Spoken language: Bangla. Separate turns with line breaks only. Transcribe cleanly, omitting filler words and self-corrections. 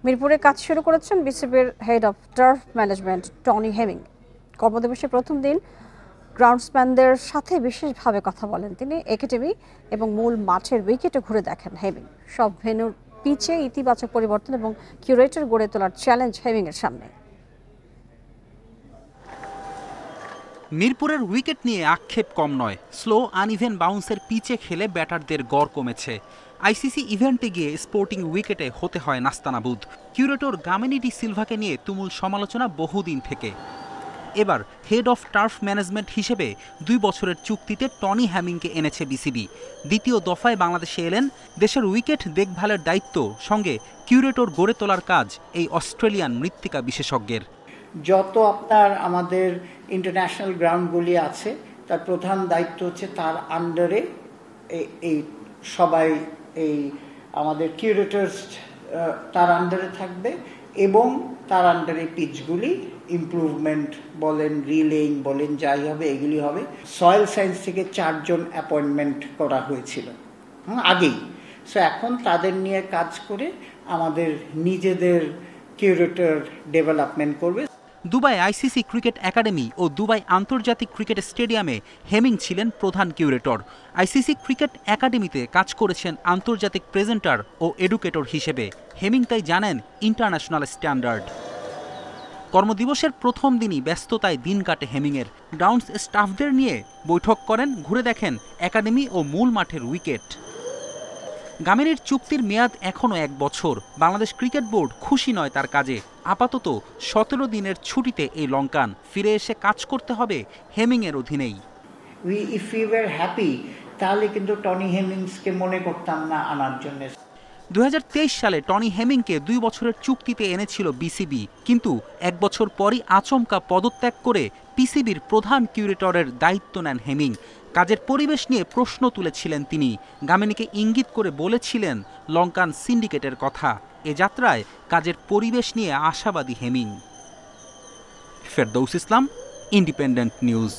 মিরপুরে কাজ শুরু করেছেন বিসিবির head of turf management Tony Hemming. কর্মদিবসের প্রথম দিন গ্রাউন্ডসম্যানদের সাথে বিশেষভাবে কথা বলেন তিনি। একাডেমি এবং মূল মাঠের উইকেটে ঘুরে দেখেন হেমিং। সব ভেন্যুর পিচে ইতিবাচক পরিবর্তন এবং কিউরেটর গড়ে তোলার চ্যালেঞ্জ হেমিংয়ের সামনে।
মিরপুরের উইকেট নিয়ে আক্ষেপ কম নয়। স্লো আনইভেন বাউন্সের পিচে খেলে ব্যাটারদের গড় কমেছে। আইসিসি ইভেন্টে গিয়ে স্পোর্টিং উইকেটে হতে হয় নাস্তানাবুদ। কিউরেটর গামিনী ডি সিলভাকে নিয়ে তুমুল সমালোচনা বহুদিন থেকে। এবার হেড অফ টার্ফ ম্যানেজমেন্ট হিসেবে 2 বছরের চুক্তিতে টনি হ্যামিংকে এনেছে বিসিবি। দ্বিতীয় দফায় বাংলাদেশে এলেন দেশের উইকেট দেখভালের দায়িত্ব, সঙ্গে কিউরেটর গড়ে তোলার কাজ এই অস্ট্রেলিয়ান মৃত্তিকা বিশেষজ্ঞের।
যত আপনার আমাদের ইন্টারন্যাশনাল গ্রাউন্ডগুলি আছে তার প্রধান দায়িত্ব হচ্ছে তার আন্ডারে এই সবাই এই আমাদের কিউরেটরস তার আন্ডারে থাকবে এবং তার আন্ডারে পিচগুলি ইমপ্রুভমেন্ট বলেন, রিলেইং বলেন, যাই হবে এগুলি হবে। সয়েল সায়েন্স থেকে 4 জন অ্যাপয়েন্টমেন্ট করা হয়েছিল আগেই। সো এখন তাদের নিয়ে কাজ করে আমাদের নিজেদের কিউরেটর ডেভেলপমেন্ট করবে।
দুবাই আইসিসি ক্রিকেট একাডেমি ও দুবাই আন্তর্জাতিক ক্রিকেট স্টেডিয়ামে হেমিং ছিলেন প্রধান কিউরেটর। আইসিসি ক্রিকেট একাডেমিতে কাজ করেছেন আন্তর্জাতিক প্রেজেন্টার ও এডুকেটর হিসেবে। হেমিং তাই জানেন ইন্টারন্যাশনাল স্ট্যান্ডার্ড। কর্মদিবসের প্রথম দিনই ব্যস্ততায় দিন কাটে হেমিংয়ের। গ্রাউন্ডস স্টাফদের নিয়ে বৈঠক করেন, ঘুরে দেখেন একাডেমি ও মূল মাঠের উইকেট। গামিনীর চুক্তির মেয়াদ এখনও 1 বছর। বাংলাদেশ ক্রিকেট বোর্ড খুশি নয় তার কাজে। আপাতত 17 দিনের ছুটিতে এই লঙ্কান ফিরে এসে কাজ করতে হবে হেমিংয়ের অধীনেই।
ইফ উই ওয়্যার হ্যাপি তাহলে কিন্তু টনি হেমিংসকে মনে করতাম না আনার জন্য।
2023 সালে টনি হেমিংকে 2 বছরের চুক্তিতে এনেছিল বিসিবি, কিন্তু 1 বছর পরই আচমকা পদত্যাগ করে পিসিবির প্রধান কিউরেটরের দায়িত্ব নেন হেমিং। কাজের পরিবেশ নিয়ে প্রশ্ন তুলেছিলেন তিনি। গামিনীকে ইঙ্গিত করে বলেছিলেন লঙ্কান সিন্ডিকেটের কথা। এ যাত্রায় কাজের পরিবেশ নিয়ে আশাবাদী হেমিং। ফেরদৌস ইসলাম, ইন্ডিপেন্ডেন্ট নিউজ।